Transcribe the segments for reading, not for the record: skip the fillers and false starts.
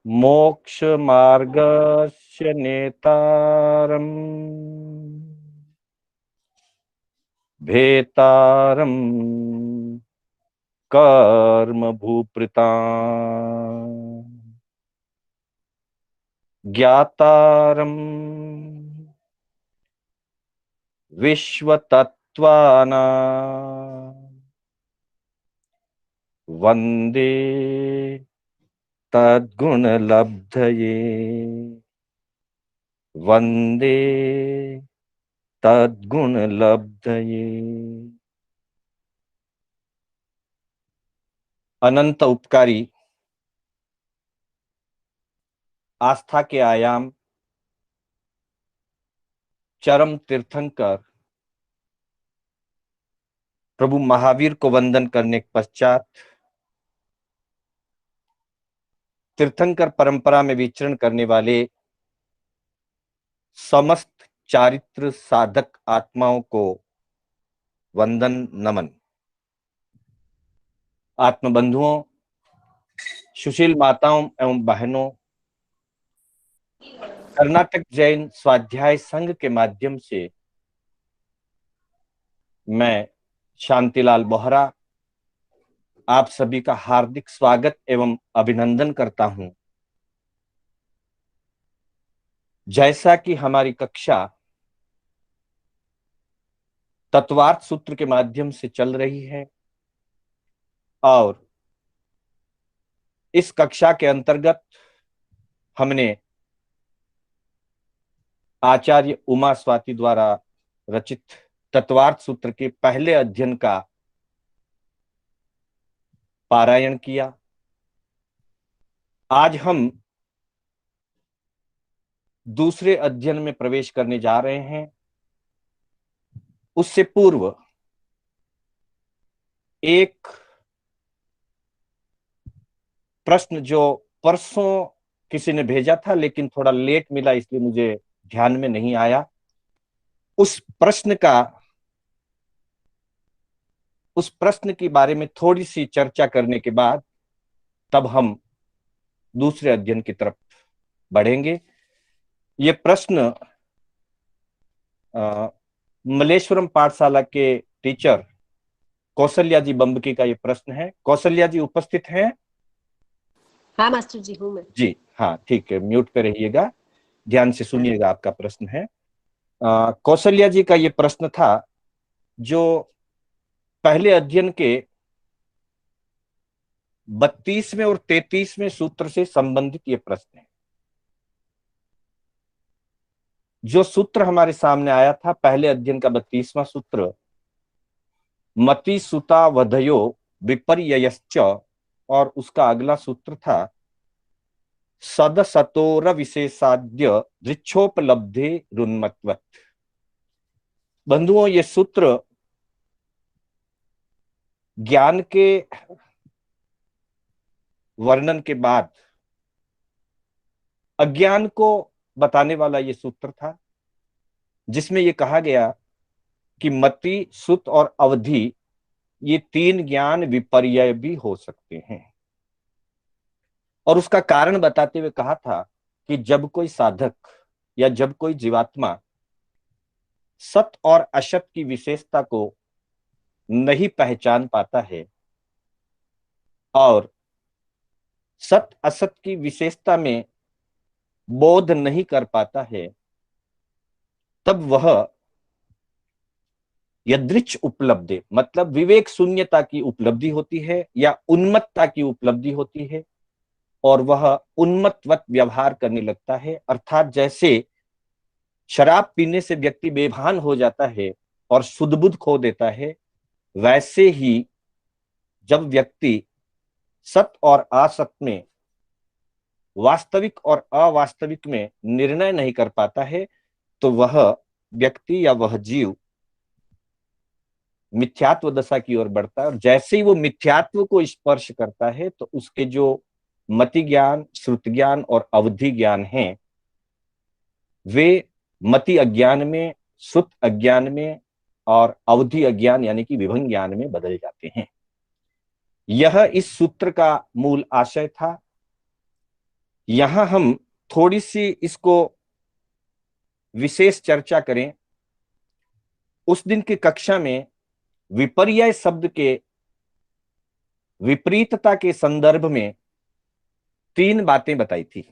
मोक्ष मार्गस्य नेतारम् भेतारम् कर्म भूपृता ज्ञातारम् विश्वतत्त्वानां वन्दे तद्गुणलब्धये वन्दे तद्गुणलब्धये। अनंत उपकारी, आस्था के आयाम, चरम तीर्थंकर प्रभु महावीर को वंदन करने के पश्चात तीर्थंकर परंपरा में विचरण करने वाले समस्त चारित्र साधक आत्माओं को वंदन नमन। आत्मबंधुओं, सुशील माताओं एवं बहनों, कर्नाटक जैन स्वाध्याय संघ के माध्यम से मैं शांतिलाल बोहरा आप सभी का हार्दिक स्वागत एवं अभिनंदन करता हूं। जैसा कि हमारी कक्षा तत्वार्थ सूत्र के माध्यम से चल रही है और इस कक्षा के अंतर्गत हमने आचार्य उमा स्वाति द्वारा रचित तत्वार्थ सूत्र के पहले अध्ययन का पारायण किया। आज हम दूसरे अध्ययन में प्रवेश करने जा रहे हैं। उससे पूर्व एक प्रश्न जो परसों किसी ने भेजा था लेकिन थोड़ा लेट मिला, इसलिए मुझे ध्यान में नहीं आया, उस प्रश्न के बारे में थोड़ी सी चर्चा करने के बाद तब हम दूसरे अध्ययन की तरफ बढ़ेंगे। ये प्रश्न मलेश्वरम पाठशाला के टीचर कौशल्या जी बम्बकी का ये प्रश्न है। कौशल्या जी उपस्थित हैं? हाँ मास्टर जी, हूँ मैं। जी हाँ, ठीक है, म्यूट पे रहिएगा, ध्यान से सुनिएगा। आपका प्रश्न है, कौशल्या जी का ये प्रश्न था जो पहले अध्ययन के 32वें और 33वें सूत्र से संबंधित ये प्रश्न है। जो सूत्र हमारे सामने आया था पहले अध्ययन का 32वां सूत्र, मति सुता वधयो विपर्ययश्च, और उसका अगला सूत्र था सदसतोर विशेषाद्य दृक्षोपलब्धे रुन्मत्वत्। बंधुओं, ये सूत्र ज्ञान के वर्णन के बाद अज्ञान को बताने वाला ये सूत्र था, जिसमें ये कहा गया कि मति, सुत और अवधि ये तीन ज्ञान विपर्यय भी हो सकते हैं। और उसका कारण बताते हुए कहा था कि जब कोई साधक या जब कोई जीवात्मा सत और असत की विशेषता को नहीं पहचान पाता है और सत असत की विशेषता में बोध नहीं कर पाता है, तब वह यदृच्छ उपलब्धि, मतलब विवेक शून्यता की उपलब्धि होती है या उन्मत्तता की उपलब्धि होती है, और वह उन्मत्तवत व्यवहार करने लगता है। अर्थात जैसे शराब पीने से व्यक्ति बेभान हो जाता है और शुद्ध बुद्ध खो देता है, वैसे ही जब व्यक्ति सत और असत में, वास्तविक और अवास्तविक में निर्णय नहीं कर पाता है, तो वह व्यक्ति या वह जीव मिथ्यात्व दशा की ओर बढ़ता है। और जैसे ही वो मिथ्यात्व को स्पर्श करता है तो उसके जो मति ज्ञान, श्रुत ज्ञान और अवधि ज्ञान हैं, वे मति अज्ञान में, श्रुत अज्ञान में और अवधि अज्ञान यानी कि विभंग ज्ञान में बदल जाते हैं। यह इस सूत्र का मूल आशय था। यहां हम थोड़ी सी इसको विशेष चर्चा करें। उस दिन की कक्षा में विपर्यय शब्द के विपरीतता के संदर्भ में 3 बातें बताई थी।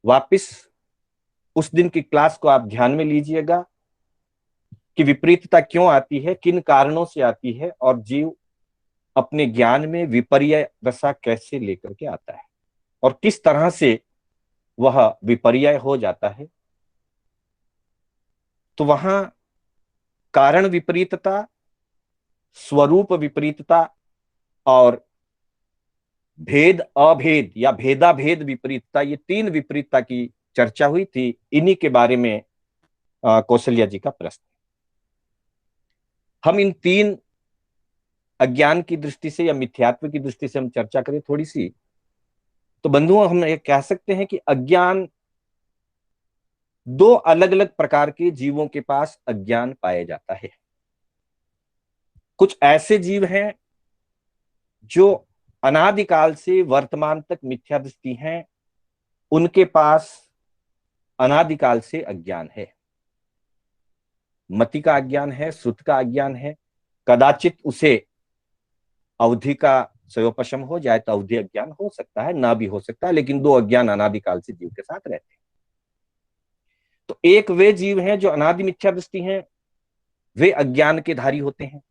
वापिस उस दिन की क्लास को आप ध्यान में लीजिएगा कि विपरीतता क्यों आती है, किन कारणों से आती है, और जीव अपने ज्ञान में विपर्यय दशा कैसे लेकर के आता है और किस तरह से वह विपर्यय हो जाता है। तो वहां कारण विपरीतता, स्वरूप विपरीतता और भेद अभेद या भेदाभेद विपरीतता, ये 3 विपरीतता की चर्चा हुई थी। इन्हीं के बारे में कौशल्या जी का प्रश्न। हम इन 3 अज्ञान की दृष्टि से या मिथ्यात्व की दृष्टि से हम चर्चा करें थोड़ी सी, तो बंधुओं हम ये कह सकते हैं कि अज्ञान, 2 अलग अलग प्रकार के जीवों के पास अज्ञान पाया जाता है। कुछ ऐसे जीव हैं जो अनादिकाल से वर्तमान तक मिथ्या दृष्टि हैं, उनके पास अनादिकाल से अज्ञान है। मति का अज्ञान है, श्रुत का अज्ञान है। कदाचित उसे अवधि का सयोपशम हो जाए तो अवधि अज्ञान हो सकता है, ना भी हो सकता है, लेकिन 2 अज्ञान अनादिकाल से जीव के साथ रहते हैं। तो एक वे जीव हैं जो अनादि मिथ्या दृष्टि हैं, वे अज्ञान के धारी होते हैं।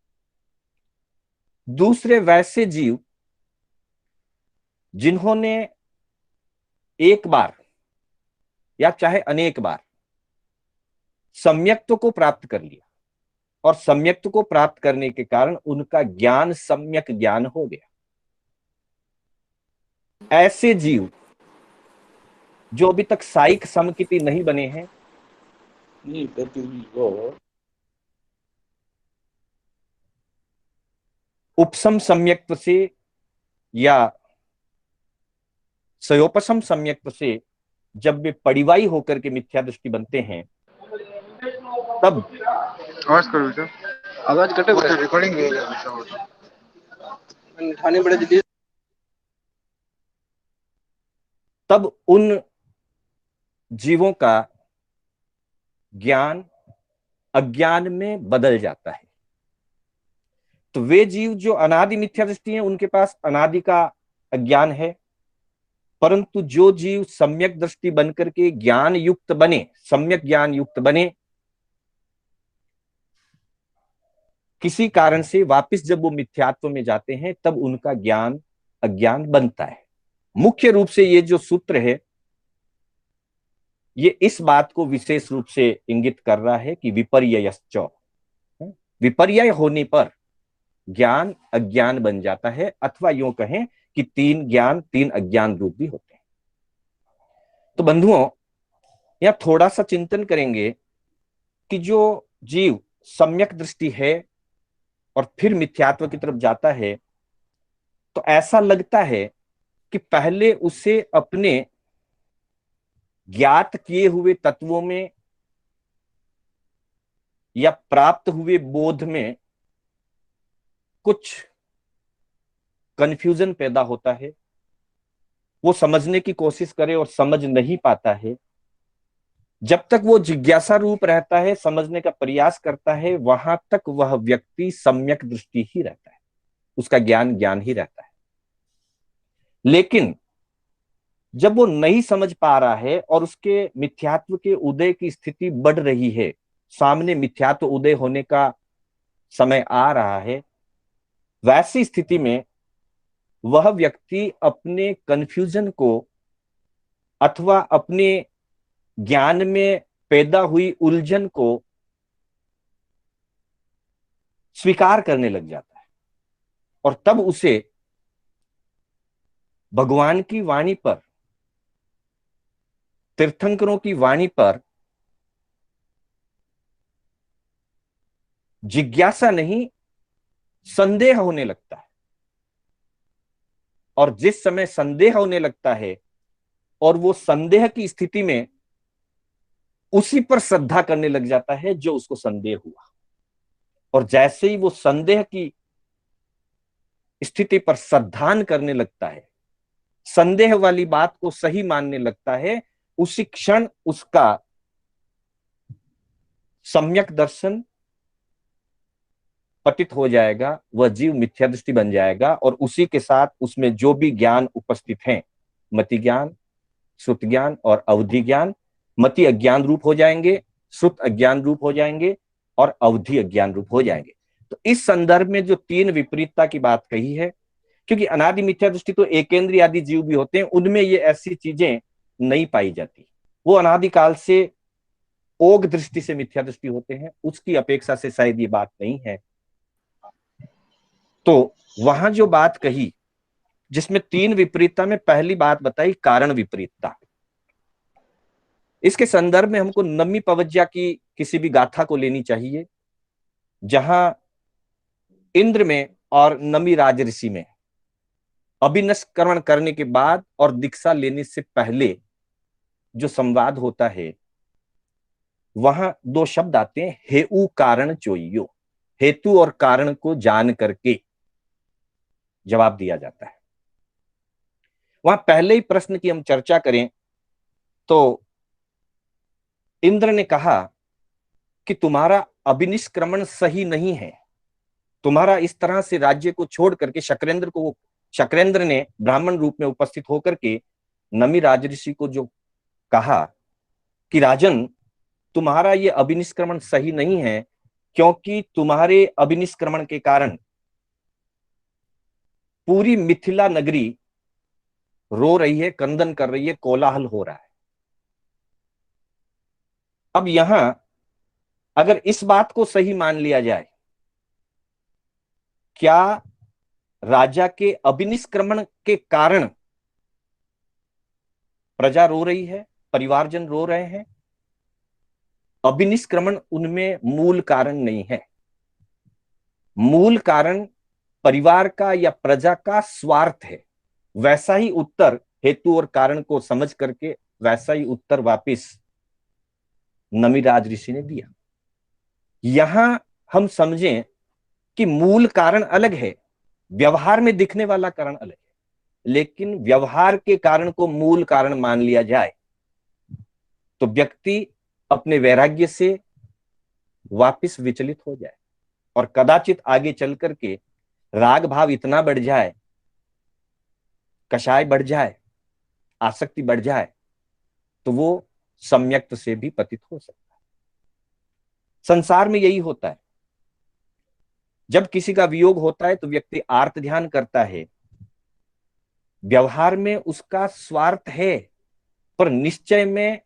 दूसरे वैसे जीव जिन्होंने एक बार या चाहे अनेक बार सम्यक्त्व को प्राप्त कर लिया और सम्यक्त्व को प्राप्त करने के कारण उनका ज्ञान सम्यक ज्ञान हो गया, ऐसे जीव जो अभी तक साइक समकिति नहीं बने हैं, उपसम सम्यक्त्व से या सयोपसम सम्यक्त्व से जब वे परिवाही होकर के मिथ्या दृष्टि बनते हैं, तब आवाज करो सर, आवाज कटे रिकॉर्डिंग ठाणे बड़े जल्दी, तब उन जीवों का ज्ञान अज्ञान में बदल जाता है। तो वे जीव जो अनादि मिथ्या दृष्टि हैं, उनके पास अनादि का अज्ञान है, परंतु जो जीव सम्यक दृष्टि बनकर के ज्ञान युक्त बने, सम्यक ज्ञान युक्त बने, किसी कारण से वापस जब वो मिथ्यात्व में जाते हैं, तब उनका ज्ञान अज्ञान बनता है। मुख्य रूप से ये जो सूत्र है, ये इस बात को विशेष रूप से इंगित कर रहा है कि विपर्ययश्च, विपर्यय होने पर ज्ञान अज्ञान बन जाता है, अथवा यूं कहें कि 3 ज्ञान 3 अज्ञान रूप भी होते हैं। तो बंधुओं, यहां थोड़ा सा चिंतन करेंगे कि जो जीव सम्यक दृष्टि है और फिर मिथ्यात्व की तरफ जाता है, तो ऐसा लगता है कि पहले उसे अपने ज्ञात किए हुए तत्वों में या प्राप्त हुए बोध में कुछ कंफ्यूजन पैदा होता है, वो समझने की कोशिश करे और समझ नहीं पाता है। जब तक वो जिज्ञासा रूप रहता है, समझने का प्रयास करता है, वहां तक वह व्यक्ति सम्यक दृष्टि ही रहता है, उसका ज्ञान ज्ञान ही रहता है। लेकिन जब वो नहीं समझ पा रहा है और उसके मिथ्यात्व के उदय की स्थिति बढ़ रही है, सामने मिथ्यात्व उदय होने का समय आ रहा है, वैसी स्थिति में वह व्यक्ति अपने कंफ्यूजन को अथवा अपने ज्ञान में पैदा हुई उलझन को स्वीकार करने लग जाता है, और तब उसे भगवान की वाणी पर, तीर्थंकरों की वाणी पर जिज्ञासा नहीं, संदेह होने लगता है। और जिस समय संदेह होने लगता है और वो संदेह की स्थिति में उसी पर श्रद्धा करने लग जाता है जो उसको संदेह हुआ, और जैसे ही वो संदेह की स्थिति पर श्रद्धान करने लगता है, संदेह वाली बात को सही मानने लगता है, उसी क्षण उसका सम्यक दर्शन पतित हो जाएगा, वह जीव मिथ्या दृष्टि बन जाएगा, और उसी के साथ उसमें जो भी ज्ञान उपस्थित हैं, मति ज्ञान, श्रुत ज्ञान और अवधि ज्ञान, मति अज्ञान रूप हो जाएंगे, श्रुत अज्ञान रूप हो जाएंगे और अवधि अज्ञान रूप हो जाएंगे। तो इस संदर्भ में जो तीन विपरीतता की बात कही है, क्योंकि अनादि मिथ्या दृष्टि तो एकेंद्रीय आदि जीव भी होते हैं, उनमें ये ऐसी चीजें नहीं पाई जाती, वो अनादिकाल से ओग दृष्टि से मिथ्या दृष्टि होते हैं, उसकी अपेक्षा से शायद ये बात नहीं है। तो वहां जो बात कही जिसमें तीन विपरीतता में पहली बात बताई कारण विपरीतता, इसके संदर्भ में हमको नम्मी पवज्या की किसी भी गाथा को लेनी चाहिए, जहां इंद्र में और नमी राज ऋषि में अभिनिष्क्रमण करने के बाद और दीक्षा लेने से पहले जो संवाद होता है, वहां दो शब्द आते हैं, हेउ कारण चोइयो, हेतु और कारण को जान करके जवाब दिया जाता है। वहां पहले ही प्रश्न की हम चर्चा करें तो इंद्र ने कहा कि तुम्हारा अभिनिष्क्रमण सही नहीं है, तुम्हारा इस तरह से राज्य को छोड़ करके शक्रेंद्र ने ब्राह्मण रूप में उपस्थित होकर के नमी राजऋषि को जो कहा कि राजन, तुम्हारा ये अभिनिष्क्रमण सही नहीं है, क्योंकि तुम्हारे अभिनिष्क्रमण के कारण पूरी मिथिला नगरी रो रही है, क्रंदन कर रही है, कोलाहल हो रहा है। अब यहां अगर इस बात को सही मान लिया जाए, क्या राजा के अभिनिष्क्रमण के कारण प्रजा रो रही है, परिवारजन रो रहे हैं? अभिनिष्क्रमण उनमें मूल कारण नहीं है। मूल कारण परिवार का या प्रजा का स्वार्थ है। वैसा ही उत्तर हेतु और कारण को समझ करके वैसा ही उत्तर वापिस नमिराज ऋषि ने दिया। यहां हम समझें कि मूल कारण अलग है, व्यवहार में दिखने वाला कारण अलग है, लेकिन व्यवहार के कारण को मूल कारण मान लिया जाए तो व्यक्ति अपने वैराग्य से वापिस विचलित हो जाए और कदाचित आगे चल करके राग भाव इतना बढ़ जाए, कषाय बढ़ जाए, आसक्ति बढ़ जाए, तो वो सम्यक्त से भी पतित हो सकता है। संसार में यही होता है, जब किसी का वियोग होता है तो व्यक्ति आर्त ध्यान करता है, व्यवहार में उसका स्वार्थ है, पर निश्चय में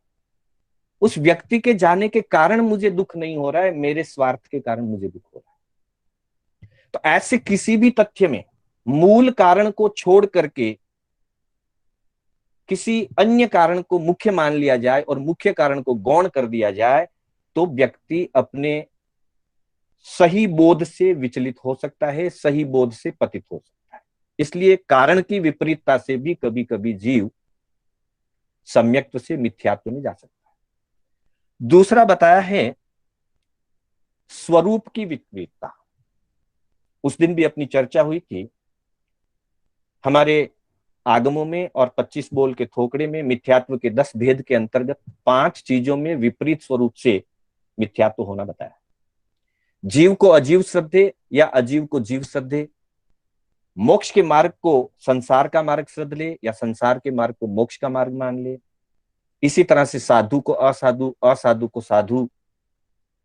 उस व्यक्ति के जाने के कारण मुझे दुख नहीं हो रहा है, मेरे स्वार्थ के कारण मुझे दुख हो रहा है। तो ऐसे किसी भी तथ्य में मूल कारण को छोड़ करके किसी अन्य कारण को मुख्य मान लिया जाए और मुख्य कारण को गौण कर दिया जाए, तो व्यक्ति अपने सही बोध से विचलित हो सकता है, सही बोध से पतित हो सकता है। इसलिए कारण की विपरीतता से भी कभी कभी जीव सम्यक्त्व से मिथ्यात्व में जा सकता है। दूसरा बताया है स्वरूप की विपरीतता। उस दिन भी अपनी चर्चा हुई थी, हमारे आगमों में और 25 बोल के थोकड़े में मिथ्यात्व के 10 भेद के अंतर्गत 5 चीजों में विपरीत स्वरूप से मिथ्यात्व होना बताया। जीव को अजीव श्रद्धे या अजीव को जीव श्रद्धे, मोक्ष के मार्ग को संसार का मार्ग श्रद्ध ले या संसार के मार्ग को मोक्ष का मार्ग मान ले। इसी तरह से साधु को असाधु, असाधु को साधु,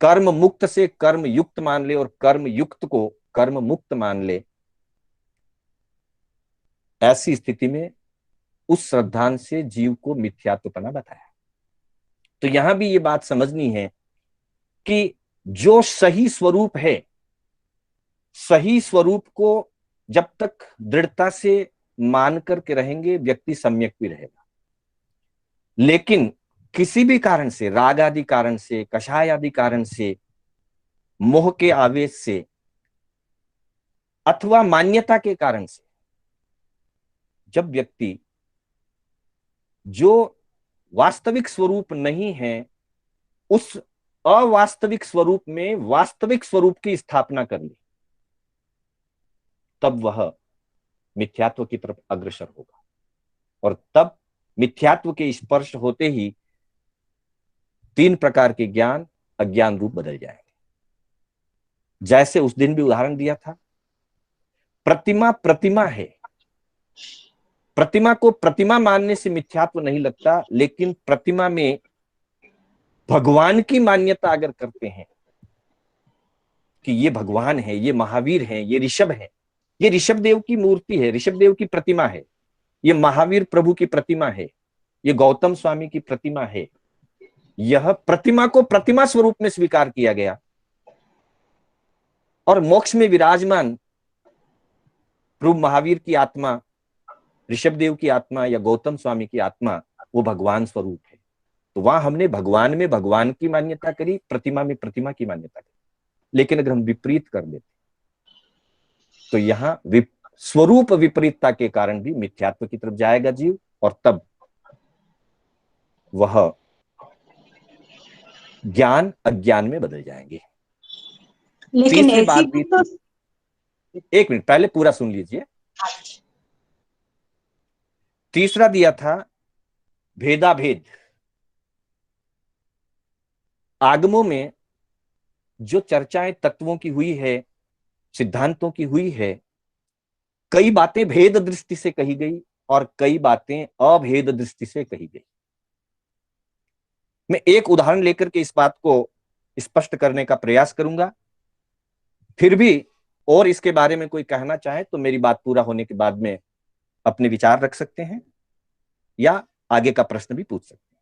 कर्म मुक्त से कर्म युक्त मान ले और कर्म युक्त को कर्म मुक्त मान ले। ऐसी स्थिति में उस श्रद्धांत से जीव को मिथ्यात्वपना बताया। तो यहां भी ये बात समझनी है कि जो सही स्वरूप है, सही स्वरूप को जब तक दृढ़ता से मान करके रहेंगे व्यक्ति सम्यक भी रहेगा, लेकिन किसी भी कारण से, राग आदि कारण से, कषाय आदि कारण से, मोह के आवेश से अथवा मान्यता के कारण से जब व्यक्ति जो वास्तविक स्वरूप नहीं है उस अवास्तविक स्वरूप में वास्तविक स्वरूप की स्थापना कर ली, तब वह मिथ्यात्व की तरफ अग्रसर होगा। और तब मिथ्यात्व के स्पर्श होते ही 3 प्रकार के ज्ञान अज्ञान रूप बदल जाएंगे। जैसे उस दिन भी उदाहरण दिया था, प्रतिमा प्रतिमा है, प्रतिमा को प्रतिमा मानने से मिथ्यात्व नहीं लगता, लेकिन प्रतिमा में भगवान की मान्यता अगर करते हैं कि ये भगवान है, ये महावीर है, ये ऋषभ है, ये ऋषभ देव की मूर्ति है, ऋषभ देव की प्रतिमा है, ये महावीर प्रभु की प्रतिमा है, ये गौतम स्वामी की प्रतिमा है, यह प्रतिमा को प्रतिमा स्वरूप में स्वीकार किया गया और मोक्ष में विराजमान प्रभु महावीर की आत्मा, ऋषभ देव की आत्मा या गौतम स्वामी की आत्मा वो भगवान स्वरूप है। तो वहां हमने भगवान में भगवान की मान्यता करी, प्रतिमा में प्रतिमा की मान्यता करी। लेकिन अगर हम विपरीत कर देते तो यहां स्वरूप विपरीतता के कारण भी मिथ्यात्व की तरफ जाएगा जीव, और तब वह ज्ञान अज्ञान में बदल जाएंगे। लेकिन ऐसी भी तो एक मिनट पहले पूरा सुन लीजिए। तीसरा दिया था भेदाभेद। आगमों में जो चर्चाएं तत्वों की हुई है, सिद्धांतों की हुई है, कई बातें भेद दृष्टि से कही गई और कई बातें अभेद दृष्टि से कही गई। मैं एक उदाहरण लेकर के इस बात को स्पष्ट करने का प्रयास करूंगा। फिर भी और इसके बारे में कोई कहना चाहे तो मेरी बात पूरा होने के बाद में अपने विचार रख सकते हैं या आगे का प्रश्न भी पूछ सकते हैं।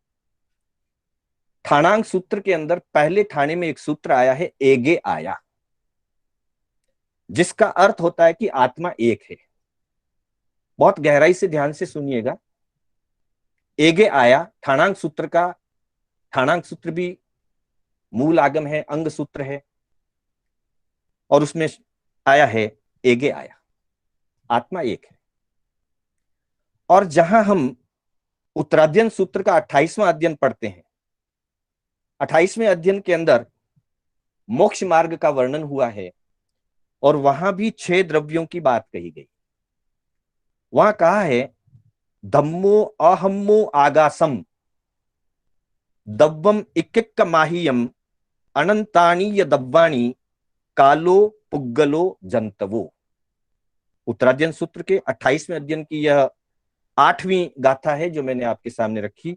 ठाणांक सूत्र के अंदर पहले ठाणे में एक सूत्र आया है, एगे आया, जिसका अर्थ होता है कि आत्मा एक है। बहुत गहराई से ध्यान से सुनिएगा। एगे आया ठाणांक सूत्र का, ठाणांक सूत्र भी मूल आगम है, अंग सूत्र है, और उसमें आया है एगे आया, आत्मा एक है। और जहां हम उत्तराध्ययन सूत्र का 28वां अध्ययन पढ़ते हैं, 28वें अध्ययन के अंदर मोक्ष मार्ग का वर्णन हुआ है और वहां भी 6 द्रव्यों की बात कही गई। वहां कहा है धम्मो अहम्मो आगासम दव्वम इक्किक्क माहियम अनंतानी य दव्वाणी कालो पुग्गलो जंतवो। उत्तराध्ययन सूत्र के 28वें अध्ययन की यह 8वीं गाथा है जो मैंने आपके सामने रखी।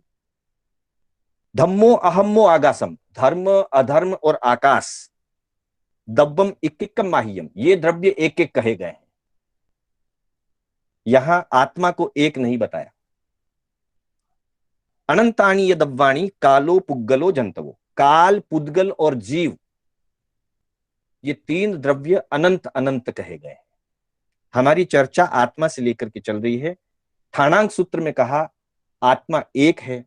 धम्मो अहम्मो आगासम, धर्म अधर्म और आकाश, दव्वम इक्किक्कम माहियम, ये द्रव्य एक एक कहे गए हैं। यहां आत्मा को एक नहीं बताया। अनंतानी य दव्वाणी कालो पुग्गलो जंतवो, काल, पुद्गल और जीव, ये 3 द्रव्य अनंत अनंत कहे गए हैं। हमारी चर्चा आत्मा से लेकर के चल रही है। ठाणांक सूत्र में कहा आत्मा एक है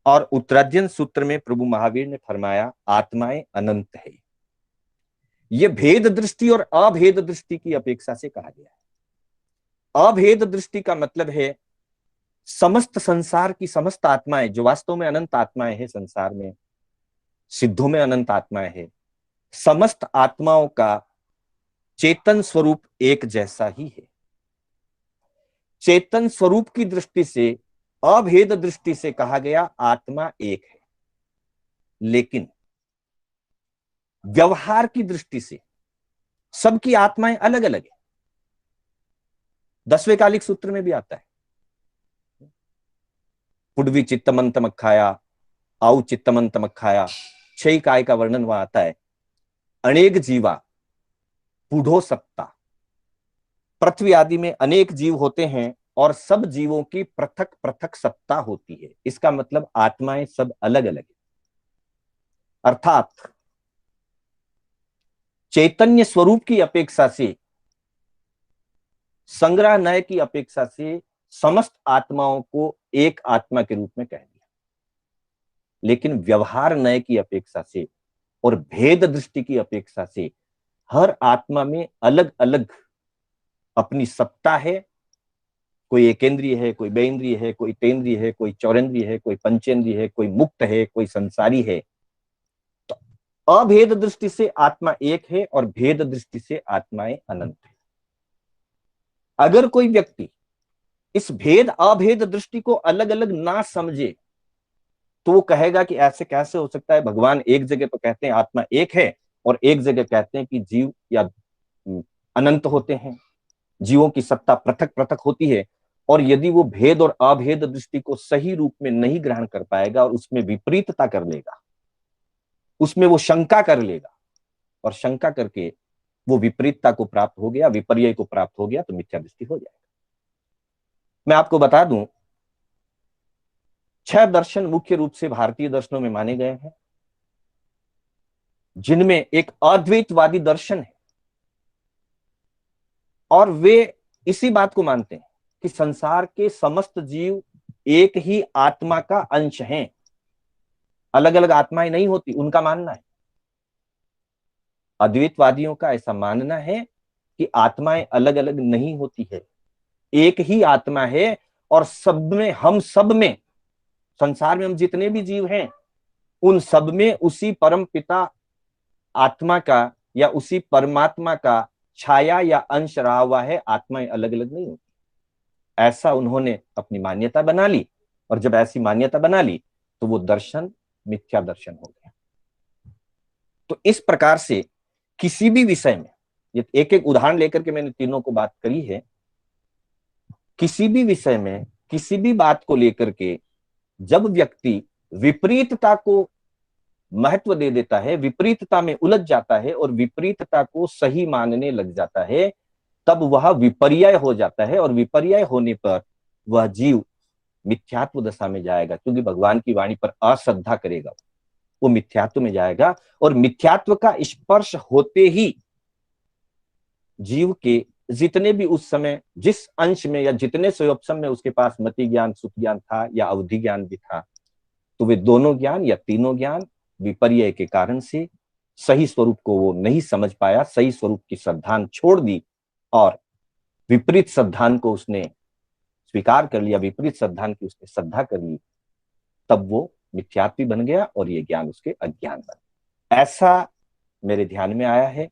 और उत्तराध्ययन सूत्र में प्रभु महावीर ने फरमाया आत्माएं अनंत है। यह भेद दृष्टि और अभेद दृष्टि की अपेक्षा से कहा गया है। अभेद दृष्टि का मतलब है समस्त संसार की समस्त आत्माएं, जो वास्तव में अनंत आत्माएं हैं, संसार में सिद्धों में अनंत आत्माएं हैं, समस्त आत्माओं का चेतन स्वरूप एक जैसा ही है। चेतन स्वरूप की दृष्टि से, अभेद दृष्टि से कहा गया आत्मा एक है। लेकिन व्यवहार की दृष्टि से सबकी आत्माएं अलग अलग है। 10वें कालिक सूत्र में भी आता है, पुडवी चित्तमंतमखाया, आउ चित्तमंतमखाया, 6 काय का वर्णन वहां आता है। अनेक जीवा पुढ़ो सत्ता, पृथ्वी आदि में अनेक जीव होते हैं और सब जीवों की पृथक पृथक सत्ता होती है। इसका मतलब आत्माएं सब अलग अलग है। अर्थात चैतन्य स्वरूप की अपेक्षा से, संग्रह नय की अपेक्षा से समस्त आत्माओं को एक आत्मा के रूप में कह दिया। लेकिन व्यवहार नय की अपेक्षा से और भेद दृष्टि की अपेक्षा से हर आत्मा में अलग अलग अपनी सत्ता है। कोई एकेंद्रिय है, कोई बेंद्रिय है, कोई तेंद्रिय है, कोई चौरेंद्रिय है, कोई पंचेंद्रिय है, कोई मुक्त है, कोई संसारी है। तो अभेद दृष्टि से आत्मा एक है और भेद दृष्टि से आत्माएं अनंत है। अगर कोई व्यक्ति इस भेद अभेद दृष्टि को अलग अलग ना समझे तो वो कहेगा कि ऐसे कैसे हो सकता है, भगवान एक जगह तो कहते हैं आत्मा एक है और एक जगह कहते हैं कि जीव या अनंत होते हैं, जीवों की सत्ता पृथक पृथक होती है। और यदि वो भेद और अभेद दृष्टि को सही रूप में नहीं ग्रहण कर पाएगा और उसमें विपरीतता कर लेगा, उसमें वो शंका कर लेगा और शंका करके वो विपरीतता को प्राप्त हो गया, विपर्य को प्राप्त हो गया, तो मिथ्या दृष्टि हो जाएगा। मैं आपको बता दूं, 6 दर्शन मुख्य रूप से भारतीय दर्शनों में माने गए हैं, जिनमें एक अद्वैतवादी दर्शन है और वे इसी बात को मानते हैं कि संसार के समस्त जीव एक ही आत्मा का अंश हैं, अलग अलग आत्माएं नहीं होती, उनका मानना है। अद्वैतवादियों का ऐसा मानना है कि आत्माएं अलग अलग नहीं होती है, एक ही आत्मा है और सब में, हम सब में, संसार में हम जितने भी जीव हैं उन सब में उसी परम पिता आत्मा का या उसी परमात्मा का छाया या अंश रहा हुआ है, आत्माएं अलग अलग नहीं होती। ऐसा उन्होंने अपनी मान्यता बना ली और जब ऐसी मान्यता बना ली तो वो दर्शन मिथ्या दर्शन हो गया। तो इस प्रकार से किसी भी विषय में, ये एक एक उदाहरण लेकर के मैंने तीनों को बात करी है, किसी भी विषय में किसी भी बात को लेकर के जब व्यक्ति विपरीतता को महत्व दे देता है, विपरीतता में उलझ जाता है और विपरीतता को सही मानने लग जाता है, तब वह विपर्यय हो जाता है और विपर्यय होने पर वह जीव मिथ्यात्व दशा में जाएगा, क्योंकि भगवान की वाणी पर अश्रद्धा करेगा, वो मिथ्यात्व में जाएगा। और मिथ्यात्व का स्पर्श होते ही जीव के जितने भी उस समय जिस अंश में या जितने स्वयं में उसके पास मति ज्ञान, सुख ज्ञान था या अवधि ज्ञान भी था, तो वे दोनों ज्ञान या तीनों ज्ञान विपर्य के कारण से सही स्वरूप को वो नहीं समझ पाया, सही स्वरूप की श्रद्धान छोड़ दी और विपरीत श्रद्धान को उसने स्वीकार कर लिया, विपरीत श्रद्धान की उसने श्रद्धा कर ली, तब वो मिथ्यात्वी बन गया और ये ज्ञान उसके अज्ञान बन। ऐसा मेरे ध्यान में आया है,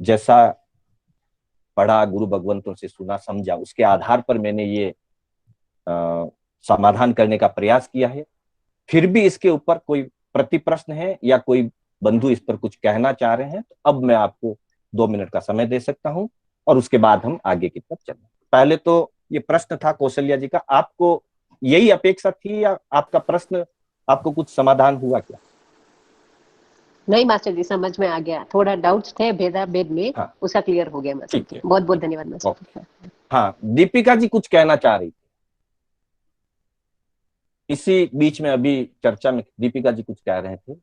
जैसा पढ़ा, गुरु भगवंतों से सुना, समझा, उसके आधार पर मैंने ये समाधान करने का प्रयास किया है। फिर भी इसके ऊपर कोई प्रति प्रश्न है या कोई बंधु इस पर कुछ कहना चाह रहे हैं तो अब मैं आपको 2 मिनट का समय दे सकता हूं और उसके बाद हम आगे की तरफ चलें। पहले तो ये प्रश्न था कौशल्या जी का, आपको यही अपेक्षा थी या आपका प्रश्न, आपको कुछ समाधान हुआ क्या? नहीं मास्टर जी, समझ में आ गया, थोड़ा डाउट्स थे भेदा भेद में, हाँ, उसका क्लियर हो गया मास्टर जी, बहुत बहुत धन्यवाद मास्टर। हाँ, दीपिका जी कुछ कहना चाह रही थी इसी बीच में, अभी चर्चा में दीपिका जी कुछ कह रहे थे,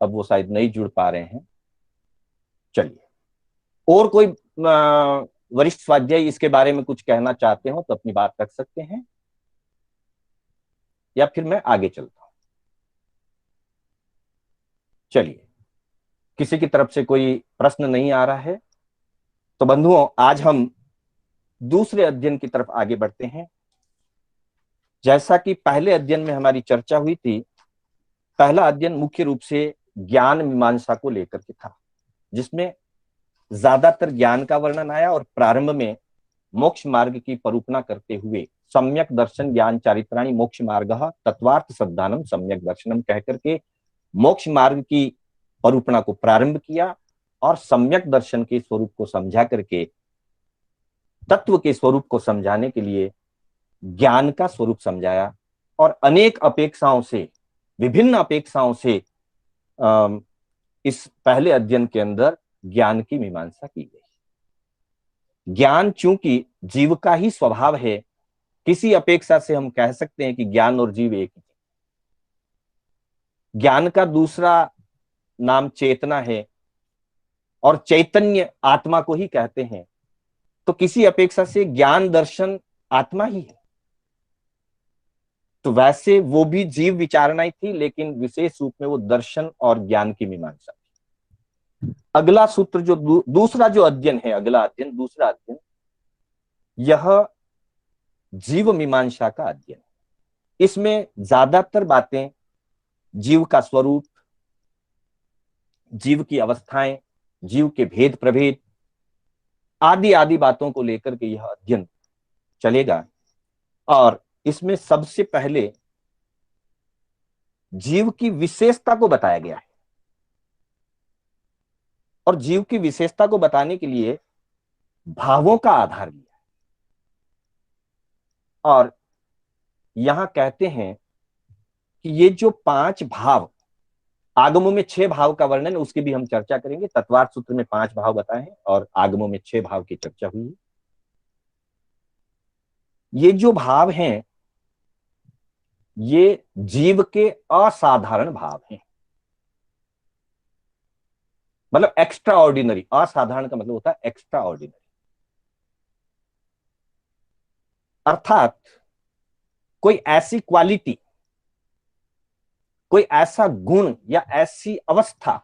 अब वो शायद नहीं जुड़ पा रहे हैं। चलिए, और कोई वरिष्ठ स्वाध्यायी इसके बारे में कुछ कहना चाहते हो तो अपनी बात रख सकते हैं, या फिर मैं आगे चलता हूं। चलिए, किसी की तरफ से कोई प्रश्न नहीं आ रहा है तो बंधुओं आज हम दूसरे अध्ययन की तरफ आगे बढ़ते हैं। जैसा कि पहले अध्ययन में हमारी चर्चा हुई थी, पहला अध्ययन मुख्य रूप से ज्ञान मीमांसा को लेकर के था, जिसमें ज्यादातर ज्ञान का वर्णन आया और प्रारंभ में मोक्ष मार्ग की परूपना करते हुए सम्यक दर्शन ज्ञान चारित्राणि मोक्ष मार्ग तत्वार्थ श्रद्धानम सम्यक दर्शनम कहकर के मोक्ष मार्ग की परूपणा को प्रारंभ किया और सम्यक दर्शन के स्वरूप को समझा करके तत्व के स्वरूप को समझाने के लिए ज्ञान का स्वरूप समझाया और अनेक अपेक्षाओं से, विभिन्न अपेक्षाओं से इस पहले अध्ययन के अंदर ज्ञान की मीमांसा की गई। ज्ञान चूंकि जीव का ही स्वभाव है, किसी अपेक्षा से हम कह सकते हैं कि ज्ञान और जीव एक ही। ज्ञान का दूसरा नाम चेतना है और चैतन्य आत्मा को ही कहते हैं, तो किसी अपेक्षा से ज्ञान दर्शन आत्मा ही है। तो वैसे वो भी जीव विचारणाएं थी, लेकिन विशेष रूप में वो दर्शन और ज्ञान की मीमांसा थी। अगला सूत्र जो दूसरा जो अध्ययन है, अगला अध्ययन, दूसरा अध्ययन, यह जीव मीमांसा का अध्ययन। इसमें ज्यादातर बातें जीव का स्वरूप, जीव की अवस्थाएं, जीव के भेद प्रभेद, आदि आदि बातों को लेकर के यह अध्ययन चलेगा। और इसमें सबसे पहले जीव की विशेषता को बताया गया है, और जीव की विशेषता को बताने के लिए भावों का आधार लिया है। और यहां कहते हैं कि ये जो 5 भाव, आगमों में 6 भाव का वर्णन, उसकी भी हम चर्चा करेंगे। तत्वार्थ सूत्र में 5 भाव बताए हैं और आगमों में 6 भाव की चर्चा हुई है। ये जो भाव हैं ये जीव के असाधारण भाव हैं, मतलब एक्स्ट्रा ऑर्डिनरी। असाधारण का मतलब होता है एक्स्ट्रा ऑर्डिनरी, अर्थात कोई ऐसी क्वालिटी, कोई ऐसा गुण या ऐसी अवस्था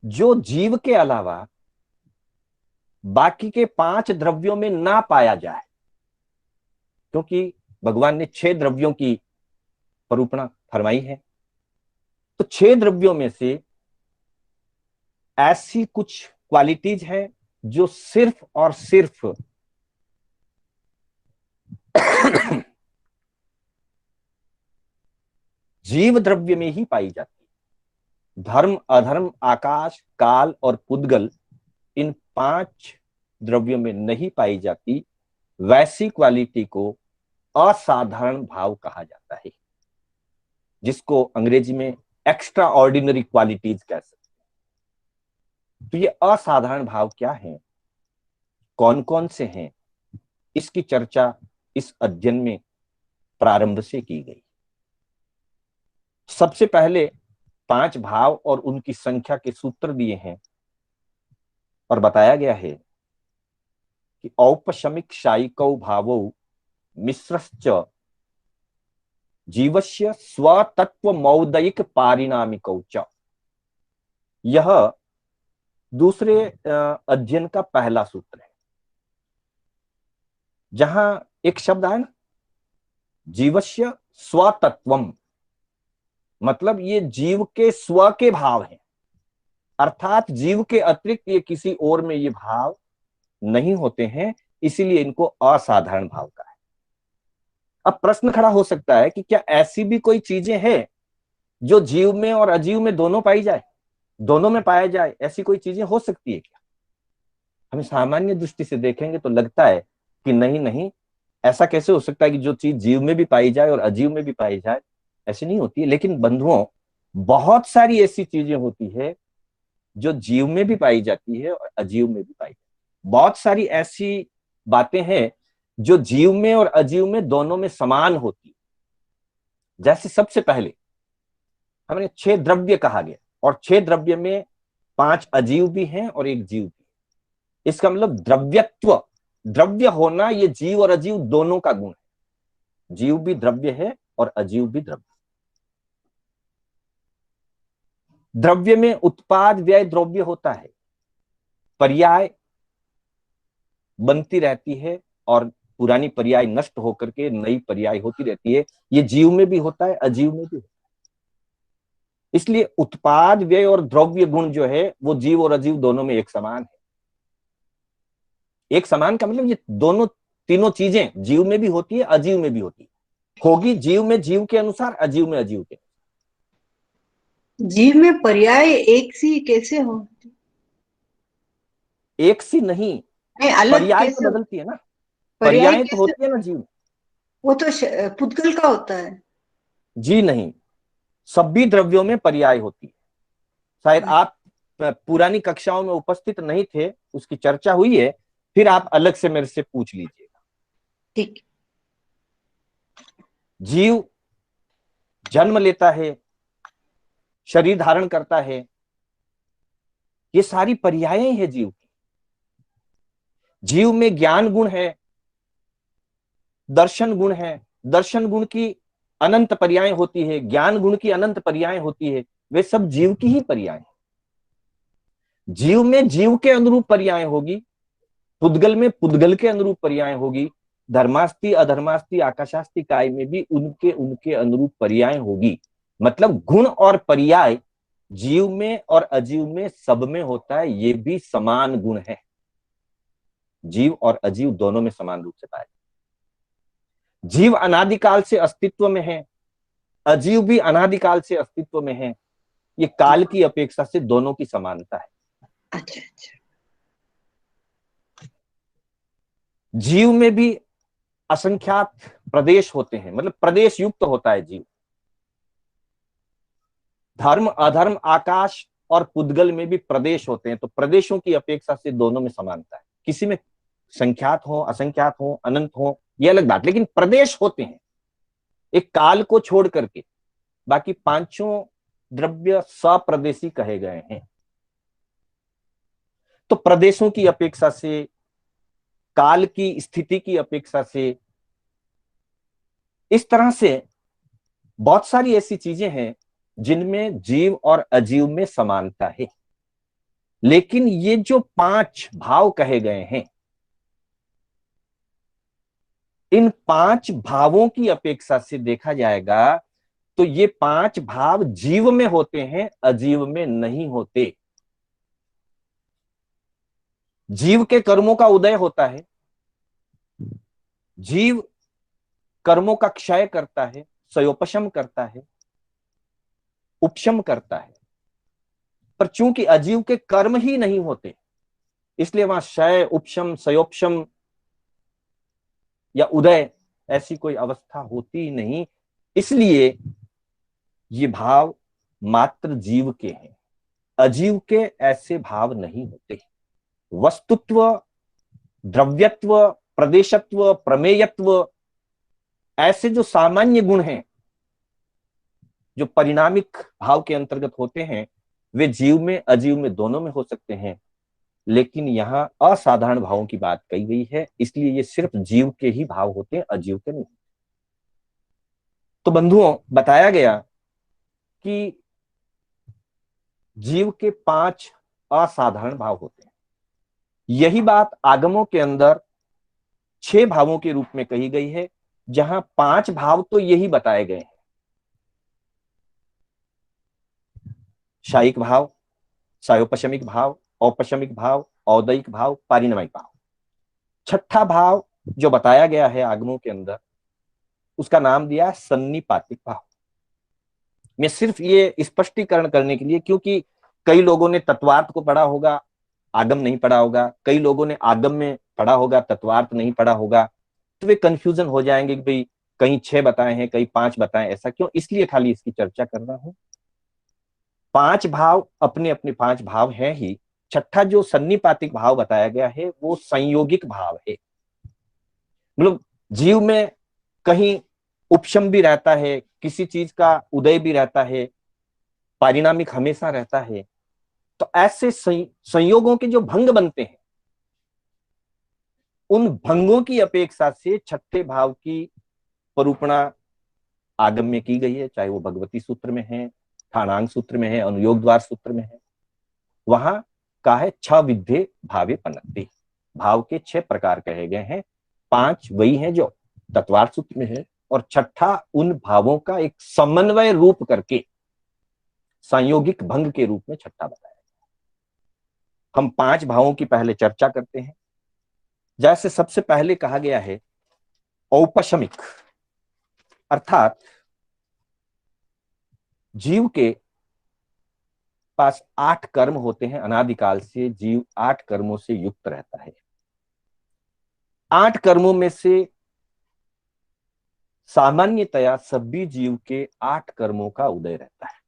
जो जीव के अलावा बाकी के 5 द्रव्यों में ना पाया जाए, क्योंकि भगवान ने 6 द्रव्यों की परूपणा फरमाई है। तो 6 द्रव्यों में से ऐसी कुछ क्वालिटीज है जो सिर्फ और सिर्फ जीव द्रव्य में ही पाई जाती है। धर्म, अधर्म, आकाश, काल और पुद्गल, इन 5 द्रव्यों में नहीं पाई जाती। वैसी क्वालिटी को असाधारण भाव कहा जाता है, जिसको अंग्रेजी में एक्स्ट्रा ऑर्डिनरी क्वालिटीज कह सकते हैं। तो ये असाधारण भाव क्या है, कौन कौन से हैं, इसकी चर्चा इस अध्ययन में प्रारंभ से की गई। सबसे पहले 5 भाव और उनकी संख्या के सूत्र दिए हैं और बताया गया है कि औपशमिक शायिकौ भावौ मिश्रश्च जीवस्य स्वतत्व मौदयिक पारिणामिकौ च। यह दूसरे अध्ययन का पहला सूत्र है, जहां एक शब्द आया ना, जीवस्य स्वतत्वम, मतलब ये जीव के स्व के भाव हैं, अर्थात जीव के अतिरिक्त ये किसी और में ये भाव नहीं होते हैं, इसीलिए इनको असाधारण भाव कहा है। अब प्रश्न खड़ा हो सकता है कि क्या ऐसी भी कोई चीजें हैं जो जीव में और अजीव में दोनों पाई जाए, दोनों में पाया जाए, ऐसी कोई चीजें हो सकती है क्या? हम सामान्य दृष्टि से देखेंगे तो लगता है कि नहीं नहीं, ऐसा कैसे हो सकता है कि जो चीज जीव में भी पाई जाए और अजीव में भी पाई जाए, ऐसी नहीं होती है। लेकिन बंधुओं, बहुत सारी ऐसी चीजें होती है जो जीव में भी पाई जाती है और अजीव में भी पाई जाती है। बहुत सारी ऐसी बातें हैं जो जीव में और अजीव में दोनों में समान होती है। जैसे सबसे पहले हमने 6 द्रव्य कहा गया, और 6 द्रव्य में 5 अजीव भी हैं और 1 जीव भी है। इसका मतलब द्रव्यत्व, द्रव्य होना, ये जीव और अजीव दोनों का गुण है। जीव भी द्रव्य है और अजीव भी द्रव्य। द्रव्य में उत्पाद व्यय द्रव्य होता है, पर्याय बनती रहती है और पुरानी पर्याय नष्ट होकर के नई पर्याय होती रहती है। ये जीव में भी होता है, अजीव में भी होता है। इसलिए उत्पाद व्यय और द्रव्य गुण जो है वो जीव और अजीव दोनों में एक समान है। एक समान का मतलब ये दोनों तीनों चीजें जीव में भी होती है, अजीव में भी होती है। होगी जीव में जीव के अनुसार, अजीव में अजीव के। जीव में पर्याय एक सी कैसे हो? एक सी नहीं, अलग पर्याय कैसे तो बदलती है ना, पर्याय पर्याय तो कैसे? होती है ना जीव। वो तो पुद्गल का होता है। जी नहीं, सभी द्रव्यों में पर्याय होती है। शायद आप पुरानी कक्षाओं में उपस्थित नहीं थे, उसकी चर्चा हुई है, फिर आप अलग से मेरे से पूछ लीजिएगा। ठीक। जीव जन्म लेता है, शरीर धारण करता है, ये सारी पर्यायें हैं जीव की। जीव में ज्ञान गुण है, दर्शन गुण है, दर्शन गुण की अनंत पर्याय होती है, ज्ञान गुण की अनंत पर्याय होती है। वे सब जीव की ही पर्याय है। जीव में जीव के अनुरूप पर्याय होगी, पुद्गल में पुद्गल के अनुरूप पर्याय होगी, धर्मास्ति अधर्मास्ति आकाशास्ति काय में भी उनके उनके अनुरूप पर्याय होगी। मतलब गुण और पर्याय जीव में और अजीव में सब में होता है, ये भी समान गुण है। जीव और अजीव दोनों में समान रूप से पाया जाता है। जीव अनादिकाल से अस्तित्व में है, अजीव भी अनादिकाल से अस्तित्व में है। ये काल की अपेक्षा से दोनों की समानता है। अच्छा अच्छा। जीव में भी असंख्यात प्रदेश होते हैं, मतलब प्रदेश युक्त होता है जीव। धर्म अधर्म आकाश और पुद्गल में भी प्रदेश होते हैं, तो प्रदेशों की अपेक्षा से दोनों में समानता है। किसी में संख्यात हो, असंख्यात हो, अनंत हो, यह अलग बात, लेकिन प्रदेश होते हैं एक काल को छोड़ करके। बाकी पांचों द्रव्य सप्रदेशी कहे गए हैं। तो प्रदेशों की अपेक्षा से, काल की स्थिति की अपेक्षा से, इस तरह से बहुत सारी ऐसी चीजें हैं जिनमें जीव और अजीव में समानता है। लेकिन ये जो 5 भाव कहे गए हैं, इन 5 भावों की अपेक्षा से देखा जाएगा तो ये 5 भाव जीव में होते हैं, अजीव में नहीं होते। जीव के कर्मों का उदय होता है, जीव कर्मों का क्षय करता है, सयोपशम करता है, उपशम करता है। पर चूंकि अजीव के कर्म ही नहीं होते, इसलिए वहां क्षय, उपशम, सयोपशम या उदय ऐसी कोई अवस्था होती ही नहीं। इसलिए ये भाव मात्र जीव के हैं, अजीव के ऐसे भाव नहीं होते। वस्तुत्व, द्रव्यत्व, प्रदेशत्व, प्रमेयत्व, ऐसे जो सामान्य गुण हैं जो परिणामिक भाव के अंतर्गत होते हैं, वे जीव में अजीव में दोनों में हो सकते हैं। लेकिन यहाँ असाधारण भावों की बात कही गई है, इसलिए ये सिर्फ जीव के ही भाव होते हैं, अजीव के नहीं। तो बंधुओं, बताया गया कि जीव के 5 असाधारण भाव होते हैं। यही बात आगमों के अंदर 6 भावों के रूप में कही गई है, जहां 5 भाव तो यही बताए गए हैं। शायिक भाव, सायोपशमिक भाव, औपशमिक भाव, औदयिक भाव, पारिणमिक भाव। छठा भाव जो बताया गया है आगमों के अंदर, उसका नाम दिया है सन्निपातिक भाव। मैं सिर्फ ये स्पष्टीकरण करने के लिए, क्योंकि कई लोगों ने तत्वार्थ को पढ़ा होगा, आगम नहीं पढ़ा होगा, कई लोगों ने आगम में पढ़ा होगा, तत्वार्थ नहीं पढ़ा होगा, तो वे कंफ्यूजन हो जाएंगे कि भाई कहीं 6 बताए हैं, कहीं 5 बताए, ऐसा क्यों। इसलिए खाली इसकी चर्चा कर रहा हूं। 5 भाव अपने अपने 5 भाव हैं ही। छठा जो सन्निपातिक भाव बताया गया है वो संयोगिक भाव है। मतलब जीव में कहीं उपशम भी रहता है, किसी चीज का उदय भी रहता है, पारिणामिक हमेशा रहता है। तो ऐसे संयोगों के जो भंग बनते हैं, उन भंगों की अपेक्षा से छठे भाव की परूपणा आगम में की गई है, चाहे वो भगवती सूत्र में है, ठाणांग सूत्र में है, अनुयोग द्वार सूत्र में है। वहां का है 6 विद्धे भावे पनत्ति, भाव के 6 प्रकार कहे गए हैं। 5 वही हैं जो तत्वार्थ सूत्र में है, और छठा उन भावों का एक समन्वय रूप करके संयोगिक भंग के रूप में छठा बताया। हम 5 भावों की पहले चर्चा करते हैं। जैसे सबसे पहले कहा गया है औपशमिक, अर्थात जीव के पास 8 कर्म होते हैं। अनादिकाल से जीव 8 कर्मों से युक्त रहता है। 8 कर्मों में से सामान्यतया सभी जीव के 8 कर्मों का उदय रहता है।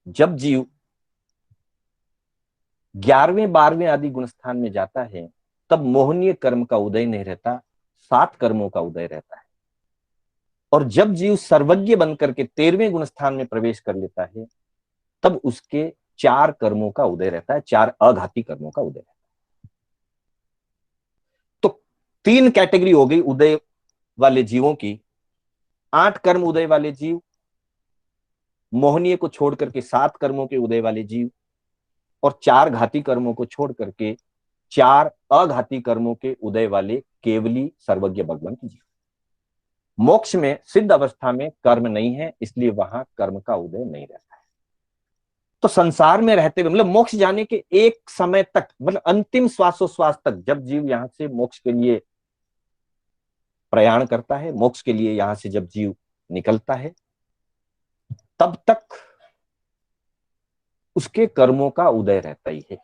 जब जीव 11वें 12वें आदि गुणस्थान में जाता है, तब मोहनीय कर्म का उदय नहीं रहता, 7 कर्मों का उदय रहता है। और जब जीव सर्वज्ञ बनकर के 13वें गुणस्थान में प्रवेश कर लेता है, तब उसके 4 कर्मों का उदय रहता है, 4 अघाती कर्मों का उदय रहता है। तो 3 कैटेगरी हो गई उदय वाले जीवों की। 8 कर्म उदय वाले जीव, मोहनीय को छोड़ करके 7 कर्मों के उदय वाले जीव, और 4 घाती कर्मों को छोड़ करके 4 अघाती कर्मों के उदय वाले केवली सर्वज्ञ भगवंत जीव। मोक्ष में सिद्ध अवस्था में कर्म नहीं है, इसलिए वहां कर्म का उदय नहीं रहता है। तो संसार में रहते हुए मतलब मोक्ष जाने के एक समय तक, मतलब अंतिम श्वासोश्वास तक, जब जीव यहां से मोक्ष के लिए प्रयाण करता है, मोक्ष के लिए यहां से जब जीव निकलता है, तब तक उसके कर्मों का उदय रहता ही है।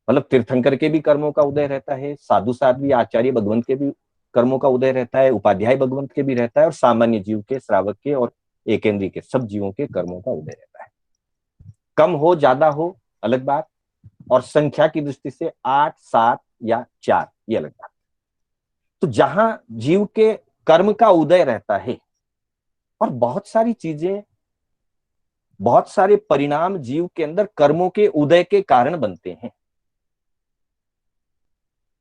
मतलब तीर्थंकर के भी कर्मों का उदय रहता है, साधु साध्वी आचार्य भगवंत के भी कर्मों का उदय रहता है, उपाध्याय भगवंत के भी रहता है, और सामान्य जीव के, श्रावक के और एकेंद्री के सब जीवों के कर्मों का उदय रहता है। कम हो ज्यादा हो अलग बात, और संख्या की दृष्टि से 8, 7 या 4 ये अलग बात। तो जहां जीव के कर्म का उदय रहता है और बहुत सारी चीजें, बहुत सारे परिणाम जीव के अंदर कर्मों के उदय के कारण बनते हैं,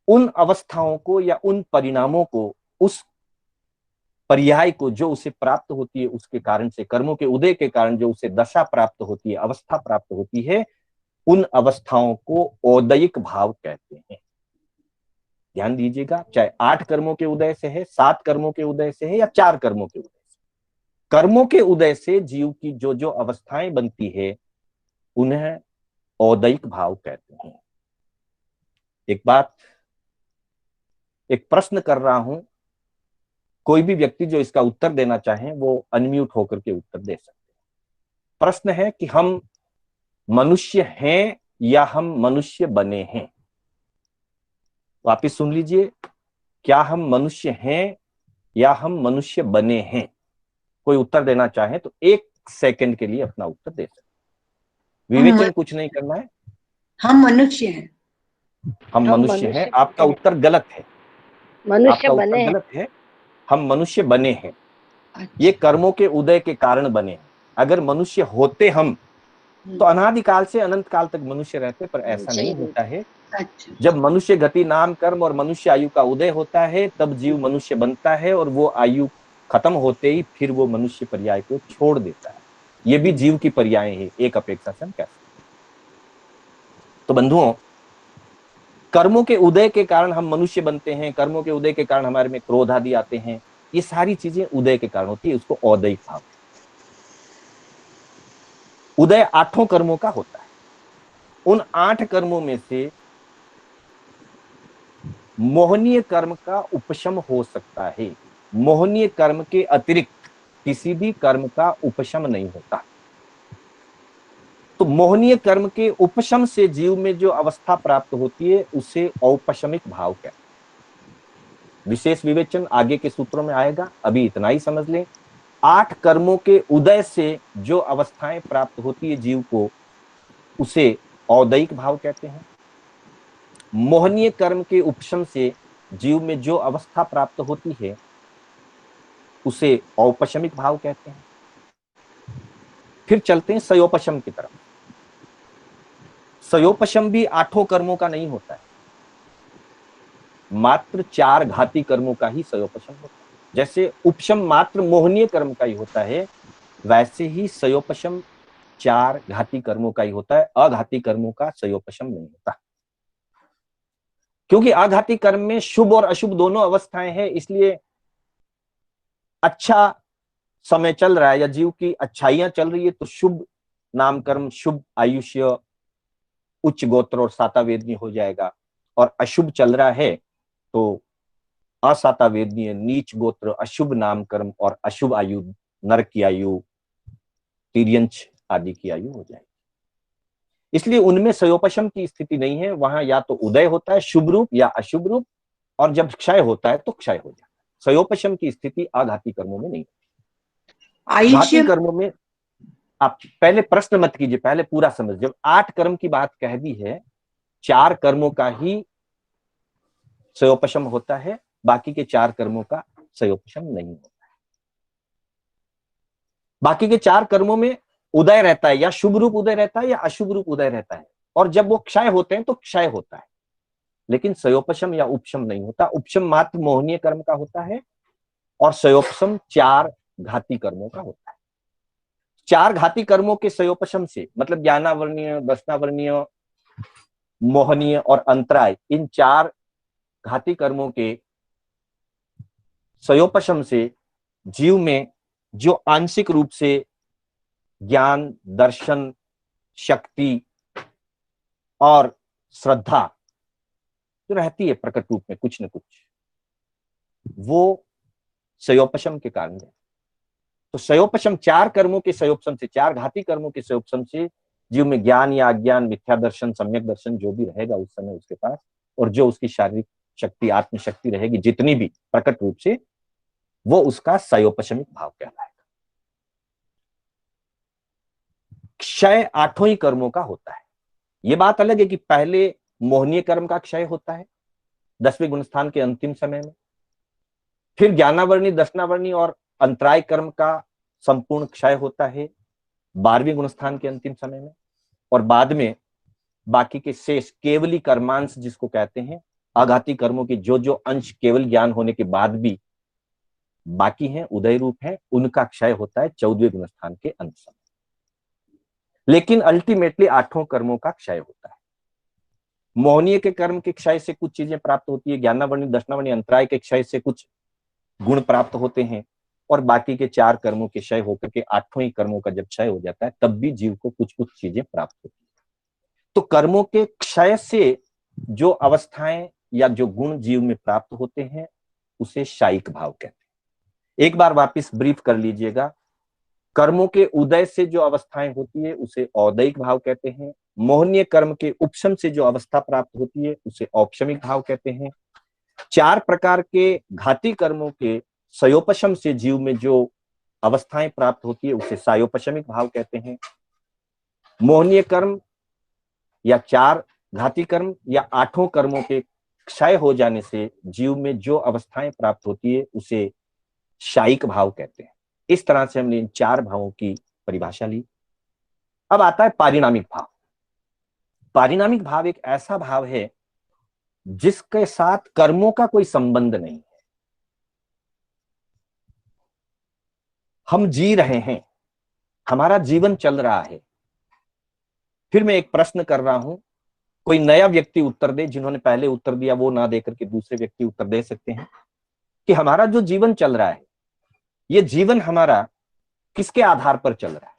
उन अवस्थाओं को या उन परिणामों को, उस पर्याय को जो उसे प्राप्त होती है उसके कारण से, कर्मों के उदय के कारण जो उसे दशा प्राप्त होती है, अवस्था प्राप्त होती है, उन अवस्थाओं को औदयिक भाव कहते हैं। ध्यान दीजिएगा, चाहे 8 कर्मों के उदय से है, 7 कर्मों के उदय से है या 4 कर्मों के उदय से, कर्मों के उदय से जीव की जो जो अवस्थाएं बनती है उन्हें औदयिक भाव कहते हैं। एक प्रश्न कर रहा हूं, कोई भी व्यक्ति जो इसका उत्तर देना चाहे वो अनम्यूट होकर के उत्तर दे सकते हैं। प्रश्न है कि हम मनुष्य हैं या हम मनुष्य बने हैं। वापिस सुन लीजिए, क्या हम मनुष्य हैं या हम मनुष्य बने हैं? कोई उत्तर देना चाहे तो 1 सेकंड के लिए अपना उत्तर दे सकते। विवेचन कुछ नहीं करना है। हम मनुष्य हैं। हम मनुष्य हैं। आपका उत्तर गलत है। मनुष्य बने हैं। गलत है। हम मनुष्य बने हैं। अच्छा। ये कर्मों के उदय के कारण बने हैं। अगर मनुष्य होते हम तो अनादिकाल से अनंत काल तक मनुष्य रहते, पर ऐसा नहीं होता है। अच्छा। जब मनुष्य गति नाम कर्म और मनुष्य आयु का उदय होता है तब जीव मनुष्य बनता है, और वो आयु खत्म होते ही फिर वो मनुष्य पर्याय को छोड़ देता है। ये भी जीव की पर्याय है, एक अपेक्षा से हम कह सकते हैं। तो बंधुओं, कर्मों के उदय के कारण हम मनुष्य बनते हैं, कर्मों के उदय के कारण हमारे में क्रोध आदि आते हैं, ये सारी चीजें उदय के कारण होती है। उसको औदयिक भाव। उदय 8 कर्मों का होता है। उन 8 कर्मों में से मोहनीय कर्म का उपशम हो सकता है। मोहनीय कर्म के अतिरिक्त किसी भी कर्म का उपशम नहीं होता। तो मोहनीय कर्म के उपशम से जीव में जो अवस्था प्राप्त होती है उसे औपशमिक भाव कहते हैं। विशेष विवेचन आगे के सूत्रों में आएगा, अभी इतना ही समझ लें। 8 कर्मों के उदय से जो अवस्थाएं प्राप्त होती है जीव को, उसे औदयिक भाव कहते हैं। मोहनीय कर्म के उपशम से जीव में जो अवस्था प्राप्त होती है उसे औपशमिक भाव कहते हैं। फिर चलते हैं सयोपशम की तरफ। सयोपशम भी 8 कर्मों का नहीं होता है, मात्र 4 घाती कर्मों का ही सयोपशम होता है। जैसे उपशम मात्र मोहनीय कर्म का ही होता है, वैसे ही सयोपशम 4 घाती कर्मों का ही होता है। अघाती कर्मों का सयोपशम नहीं होता, क्योंकि आघाती कर्म में शुभ और अशुभ दोनों अवस्थाएं हैं। इसलिए अच्छा समय चल रहा है या जीव की अच्छाइयां चल रही है तो शुभ नाम कर्म, शुभ आयुष्य, उच्च गोत्र और सातावेदनीय हो जाएगा। और अशुभ चल रहा है तो असातावेदनीय, नीच गोत्र, अशुभ नाम कर्म और अशुभ आयु, नरक की आयु, तिर्यंच आदि की आयु हो जाएगी। इसलिए उनमें सयोपशम की स्थिति नहीं है। वहां या तो उदय होता है शुभ रूप या अशुभ रूप, और जब क्षय होता है तो क्षय हो जाता है। सयोपशम की स्थिति आघाती कर्मों में नहीं होती। घाती कर्मों में आप पहले प्रश्न मत कीजिए, पहले पूरा समझ। जब 8 कर्म की बात कह दी है, 4 कर्मों का ही सयोपशम होता है, बाकी के 4 कर्मों का सयोपशम नहीं होता है। बाकी के 4 कर्मों में उदय रहता है, या शुभ रूप उदय रहता है या अशुभ रूप उदय रहता है, और जब वो क्षय होते हैं तो क्षय होता है, लेकिन सयोपशम या उपशम नहीं होता। उपशम मात्र मोहनीय कर्म का होता है और सयोपशम 4 घाती कर्मों का होता है। 4 घाती कर्मों के सयोपशम से मतलब ज्ञानावर्णीय, दर्शनावर्णीय, मोहनीय और अंतराय, इन 4 घाती कर्मों के सयोपशम से जीव में जो आंशिक रूप से ज्ञान, दर्शन, शक्ति और श्रद्धा जो रहती है प्रकट रूप में कुछ न कुछ, वो सयोपशम के कारण है। तो सयोपशम, चार कर्मों के सयोपशम से, चार घाती कर्मों के सयोपशम से जीव में ज्ञान या अज्ञान, मिथ्या दर्शन, सम्यक दर्शन जो भी रहेगा उस समय उसके पास, और जो उसकी शारीरिक शक्ति, आत्मशक्ति रहेगी जितनी भी प्रकट रूप से, वो उसका सयोपशमिक भाव कहलाएगा। क्षय आठों ही कर्मों का होता है। ये बात अलग है कि पहले मोहनीय कर्म का क्षय होता है 10वें गुणस्थान के अंतिम समय में, फिर ज्ञानावर्णी, दशनावर्णी और अंतराय कर्म का संपूर्ण क्षय होता है 12वें गुणस्थान के अंतिम समय में, और बाद में बाकी के शेष केवली कर्मांश जिसको कहते हैं, आघाती कर्मों के जो जो अंश केवल ज्ञान होने के बाद भी बाकी हैं, उदय रूप है, उनका क्षय होता है 14वें गुणस्थान के अंत समय। लेकिन अल्टीमेटली आठों कर्मों का क्षय होता है। मोहनीय के कर्म के क्षय से कुछ चीजें प्राप्त होती है, ज्ञानावर्णी, दशनावर्णी, अंतराय के क्षय से कुछ गुण प्राप्त होते हैं, और बाकी के चार कर्मों के क्षय होकर के आठों ही कर्मों का जब क्षय हो जाता है तब भी जीव को कुछ कुछ चीजें प्राप्त होती है। तो कर्मों के क्षय से जो अवस्थाएं या जो गुण जीव में प्राप्त होते हैं उसे शायिक भाव कहते हैं। एक बार वापस ब्रीफ कर लीजिएगा, कर्मों के उदय से जो अवस्थाएं होती है उसे औदयिक भाव कहते हैं, मोहनीय कर्म के उपशम से जो अवस्था प्राप्त होती है उसे औपशमिक भाव कहते हैं, चार प्रकार के घाती कर्मों के सयोपशम से जीव में जो अवस्थाएं प्राप्त होती है उसे सायोपशमिक भाव कहते हैं, मोहनीय कर्म या चार घाती कर्म या आठों कर्मों के क्षय हो जाने से जीव में जो अवस्थाएं प्राप्त होती है उसे शायिक भाव कहते हैं। इस तरह से हमने इन चार भावों की परिभाषा ली। अब आता है पारिणामिक भाव। पारिणामिक भाव एक ऐसा भाव है जिसके साथ कर्मों का कोई संबंध नहीं है। हम जी रहे हैं, हमारा जीवन चल रहा है, फिर मैं एक प्रश्न कर रहा हूं, कोई नया व्यक्ति उत्तर दे, जिन्होंने पहले उत्तर दिया वो ना देकर के दूसरे व्यक्ति उत्तर दे सकते हैं कि हमारा जो जीवन चल रहा है, ये जीवन हमारा किसके आधार पर चल रहा है।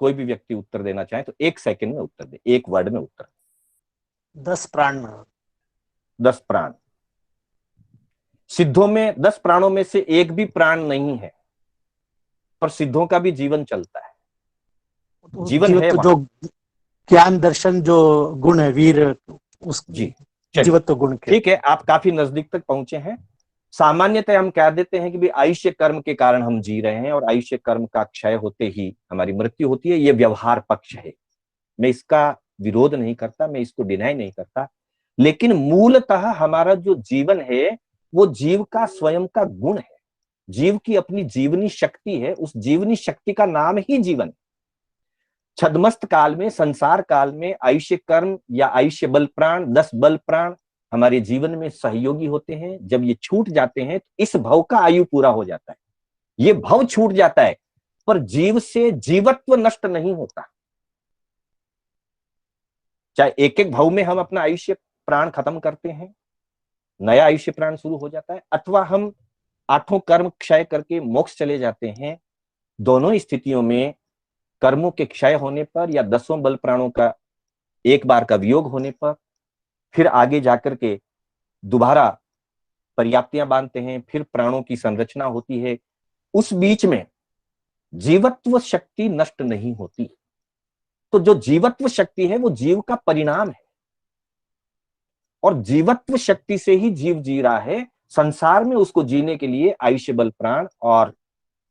कोई भी व्यक्ति उत्तर देना चाहे तो 1 सेकंड में उत्तर दे, एक वर्ड में उत्तर दे। 10 प्राण। 10 प्राण। सिद्धों में 10 प्राणों में से एक भी प्राण नहीं है, पर सिद्धों का भी जीवन चलता है। जीवन है तो जो ज्ञान दर्शन जो गुण है वीर, उस जी जीवत्व गुण के। ठीक है, आप काफी नजदीक तक पहुंचे हैं। सामान्यतः हम कह देते हैं कि भी आयुष्य कर्म के कारण हम जी रहे हैं और आयुष्य कर्म का क्षय होते ही हमारी मृत्यु होती है। ये व्यवहार पक्ष है, मैं इसका विरोध नहीं करता, मैं इसको डिनाई नहीं करता, लेकिन मूलतः हमारा जो जीवन है वो जीव का स्वयं का गुण है, जीव की अपनी जीवनी शक्ति है, उस जीवनी शक्ति का नाम ही जीवन है। छद्मस्त काल में, संसार काल में आयुष्य कर्म या आयुष्य बल प्राण, 10 बल प्राण हमारे जीवन में सहयोगी होते हैं। जब ये छूट जाते हैं तो इस भव का आयु पूरा हो जाता है, ये भव छूट जाता है, पर जीव से जीवत्व नष्ट नहीं होता। चाहे एक एक भव में हम अपना आयुष्य प्राण खत्म करते हैं, नया आयुष्य प्राण शुरू हो जाता है, अथवा हम आठों कर्म क्षय करके मोक्ष चले जाते हैं, दोनों स्थितियों में कर्मों के क्षय होने पर या 10 बल प्राणों का एक बार का वियोग होने पर फिर आगे जाकर के दोबारा पर्याप्तियां बांधते हैं, फिर प्राणों की संरचना होती है, उस बीच में जीवत्व शक्ति नष्ट नहीं होती। तो जो जीवत्व शक्ति है वो जीव का परिणाम है, और जीवत्व शक्ति से ही जीव जी रहा है। संसार में उसको जीने के लिए आयुष्य बल प्राण और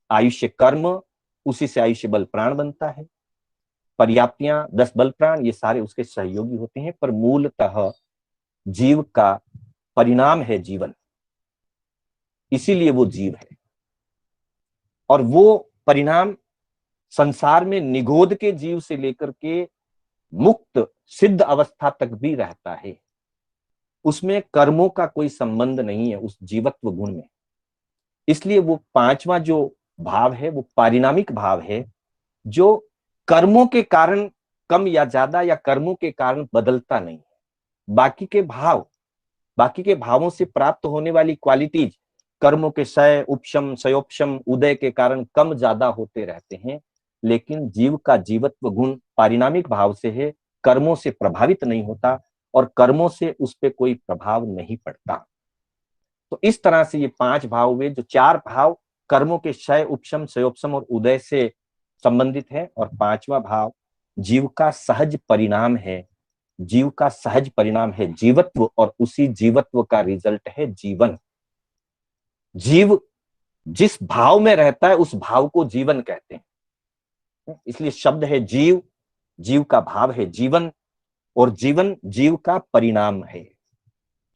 आयुष्य कर्म, उसी से आयुष्य बल प्राण बनता है। पर्याप्तियां, 10 बल प्राण, ये सारे उसके सहयोगी होते हैं, पर मूलतः जीव का परिणाम है जीवन, इसीलिए वो जीव है। और वो परिणाम संसार में निगोद के जीव से लेकर के मुक्त सिद्ध अवस्था तक भी रहता है, उसमें कर्मों का कोई संबंध नहीं है उस जीवत्व गुण में। इसलिए वो पांचवा जो भाव है वो पारिणामिक भाव है, जो कर्मों के कारण कम या ज्यादा या कर्मों के कारण बदलता नहीं है। बाकी के भावों से प्राप्त होने वाली क्वालिटीज कर्मों के क्षय, उपशम, सयोपशम, उदय के कारण कम ज्यादा होते रहते हैं, लेकिन जीव का जीवत्व गुण पारिणामिक भाव से है, कर्मों से प्रभावित नहीं होता और कर्मों से उस पर कोई प्रभाव नहीं पड़ता। तो इस तरह से ये 5 भाव हुए, जो 4 भाव कर्मों के क्षय, उपशम, क्षयोपशम और उदय से संबंधित है, और 5वां भाव जीव का सहज परिणाम है। जीव का सहज परिणाम है जीवत्व, और उसी जीवत्व का रिजल्ट है जीवन। जीव जिस भाव में रहता है उस भाव को जीवन कहते हैं। इसलिए शब्द है जीव, जीव का भाव है जीवन, और जीवन जीव का परिणाम है।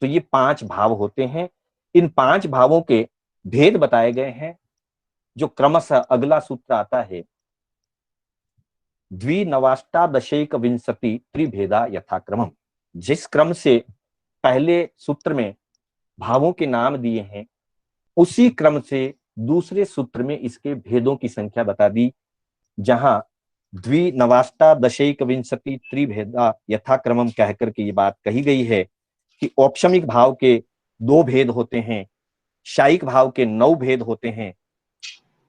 तो ये 5 भाव होते हैं। इन 5 भावों के भेद बताए गए हैं, जो क्रमशः अगला सूत्र आता है, द्विनवाष्टादशैक विंशति त्रिभेदा यथाक्रमम। जिस क्रम से पहले सूत्र में भावों के नाम दिए हैं, उसी क्रम से दूसरे सूत्र में इसके भेदों की संख्या बता दी। जहां द्विनवाष्टादशैक विंशति त्रिभेदा यथाक्रमम कहकर के ये बात कही गई है कि औपशमिक भाव के 2 भेद होते हैं, शायिक भाव के 9 भेद होते हैं,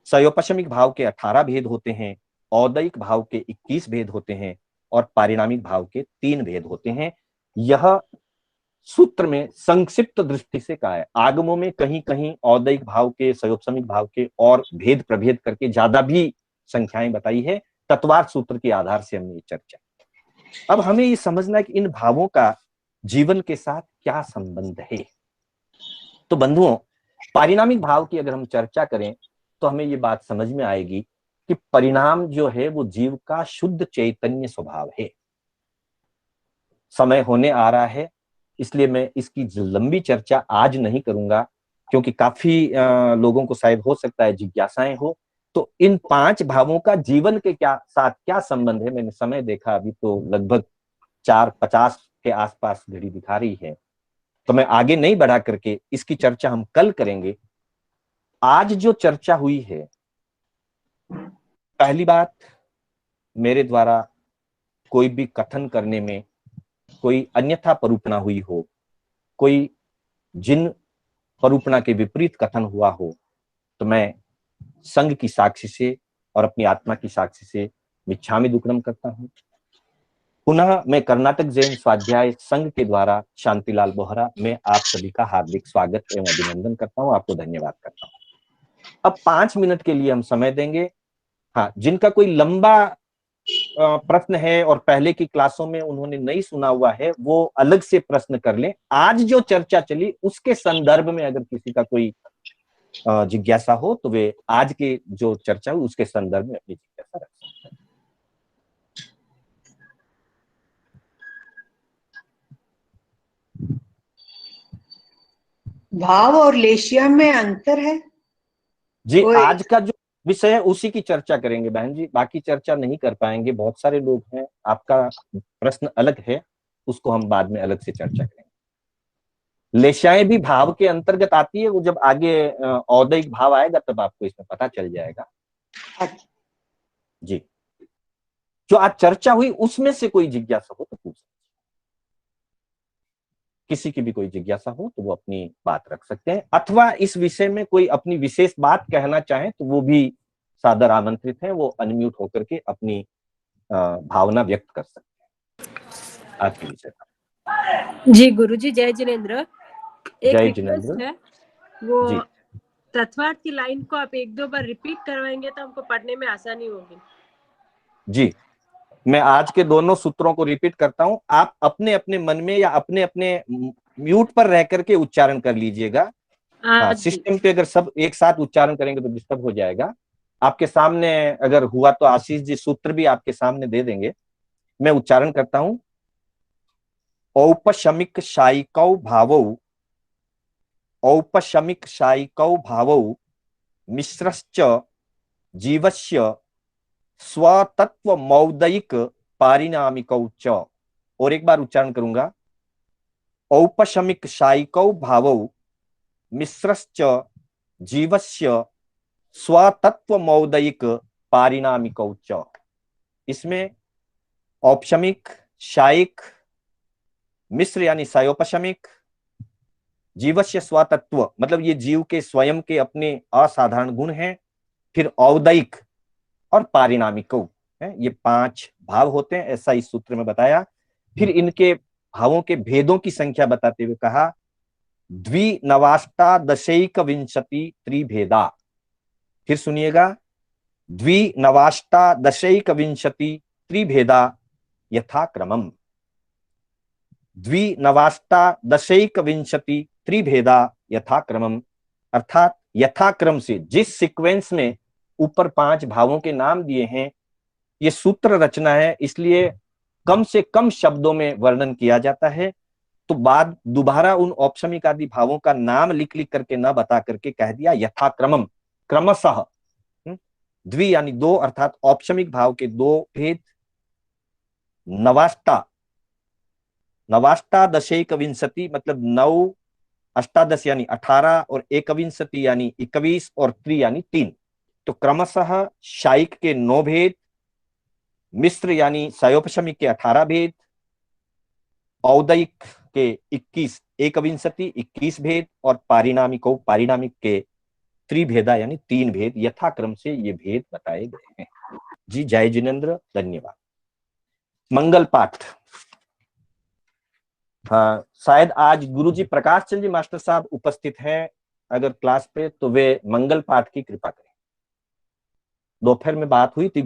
क्षयोपशमिक भाव के 18 भेद होते हैं, औदयिक भाव के 21 भेद होते हैं, और पारिणामिक भाव के 3 भेद होते हैं। यह सूत्र में संक्षिप्त दृष्टि से कहा है। आगमों में कहीं कहीं औदयिक भाव के, क्षयोपशमिक भाव के और भेद प्रभेद करके ज्यादा भी संख्याएं बताई है। तत्वार सूत्र के आधार से हमने ये चर्चा। अब हमें ये समझना है कि इन भावों का जीवन के साथ क्या संबंध है। तो बंधुओं, पारिणामिक भाव की अगर हम चर्चा करें तो हमें ये बात समझ में आएगी कि परिणाम जो है वो जीव का शुद्ध चैतन्य स्वभाव है। समय होने आ रहा है, इसलिए मैं इसकी लंबी चर्चा आज नहीं करूंगा, क्योंकि काफी लोगों को शायद हो सकता है जिज्ञासाएं हो। तो इन 5 भावों का जीवन के साथ क्या संबंध है, मैंने समय देखा अभी तो लगभग 4:50 के आसपास घड़ी दिखा रही है, तो मैं आगे नहीं बढ़ा करके इसकी चर्चा हम कल करेंगे। आज जो चर्चा हुई है, पहली बात, मेरे द्वारा कोई भी कथन करने में कोई अन्यथा परूपणा हुई हो, कोई जिन परूपणा के विपरीत कथन हुआ हो, तो मैं संघ की साक्षी से और अपनी आत्मा की साक्षी से मिच्छामि दुक्कडम करता हूं। पुनः मैं कर्नाटक जैन स्वाध्याय संघ के द्वारा शांतिलाल बोहरा, मैं आप सभी का हार्दिक स्वागत एवं अभिनंदन करता हूं, आपको धन्यवाद करता हूं। अब 5 मिनट के लिए हम समय देंगे। हाँ, जिनका कोई लंबा प्रश्न है और पहले की क्लासों में उन्होंने नहीं सुना हुआ है, वो अलग से प्रश्न कर लें। आज जो चर्चा चली उसके संदर्भ में अगर किसी का कोई जिज्ञासा हो तो वे आज के जो चर्चा हुई उसके संदर्भ में अपनी जिज्ञासा रख सकते हैं। भाव और लेशिया में अंतर है? जी, आज का जो विषय है उसी की चर्चा करेंगे बहन जी, बाकी चर्चा नहीं कर पाएंगे, बहुत सारे लोग हैं। आपका प्रश्न अलग है, उसको हम बाद में अलग से चर्चा करेंगे। लेशाएं भी भाव के अंतर्गत आती है, वो जब आगे औदयिक भाव आएगा तब आपको इसमें पता चल जाएगा। अच्छा। जी, जो आज चर्चा हुई उसमें से कोई जिज्ञासा हो तो पूछ, किसी की भी कोई जिज्ञासा हो तो वो अपनी बात रख सकते हैं, अथवा इस विषय में कोई अपनी विशेष बात कहना चाहे तो वो भी सादर आमंत्रित हैं, वो अनम्यूट होकर के अपनी भावना व्यक्त कर सकते हैं आज के विषय पर। जी गुरुजी, जय जिनेन्द्र। एक जय रिक्वेस्ट जिनेन्द्र है, वो जी। तत्वार्थ की लाइन को आप 1-2 बार रिपीट करवाएंगे तो हमको पढ़ने में आसानी होगी। जी, मैं आज के दोनों सूत्रों को रिपीट करता हूं, आप अपने अपने मन में या अपने अपने म्यूट पर रह करके उच्चारण कर लीजिएगा। हाँ, सिस्टम पे अगर सब एक साथ उच्चारण करेंगे तो डिस्टर्ब हो जाएगा। आपके सामने अगर हुआ तो आशीष जी सूत्र भी आपके सामने दे देंगे। मैं उच्चारण करता हूं, औपशमिक शायिकौ भावौ, औपशमिक शायिकौ भावौ मिश्रश्च जीवस्य स्वतत्व मौदयिक पारिणामिकौ च। और एक बार उच्चारण करूंगा, औपशमिक शायिकौ भावौ मिश्रश्च जीवस्य स्वतत्व मौदयिक पारिणामिकौ च। इसमें औपशमिक, शायिक, मिश्र यानी क्षयोपशमिक, जीवस्य स्वतत्व मतलब ये जीव के स्वयं के अपने असाधारण गुण हैं, फिर औदयिक और पारिणामिको है, ये 5 भाव होते हैं, ऐसा इस सूत्र में बताया। फिर इनके भावों के भेदों की संख्या बताते हुए कहा द्विनवाष्टादशैक विंशति त्रिभेदा। फिर सुनिएगा, द्विनवाष्टादशैक विंशति त्रिभेदा यथाक्रमम। द्विनवाष्टादशैक विंशति त्रिभेदा यथाक्रमम, अर्थात यथाक्रम से, जिस सीक्वेंस में ऊपर 5 भावों के नाम दिए हैं, ये सूत्र रचना है, इसलिए कम से कम शब्दों में वर्णन किया जाता है। तो बाद दोबारा उन औपसमिक आदि भावों का नाम लिख लिख करके न बता करके कह दिया यथाक्रमम, क्रमशः। द्वि यानी 2, अर्थात औपसमिक भाव के 2 भेद। नवाष्टादशैक विंशति मतलब 9, अष्टादश यानी 18 और एकविंशति यानी 21 और त्रि यानी 3। तो क्रमशः शाइक के 9 भेद, मिश्र यानी सयोपशमिक के 18 भेद, औदयिक के 21, एकविंशति 21 भेद और पारिणामिक के त्रिभेदा यानी 3 भेद, यथाक्रम से ये भेद बताए गए हैं। जी जय जिनेन्द्र, धन्यवाद। मंगल पाठ। हाँ, शायद आज गुरुजी प्रकाश चंद जी मास्टर साहब उपस्थित हैं अगर क्लास पे, तो वे मंगल पाठ की कृपा करें। दोपहर में बात हुई थी।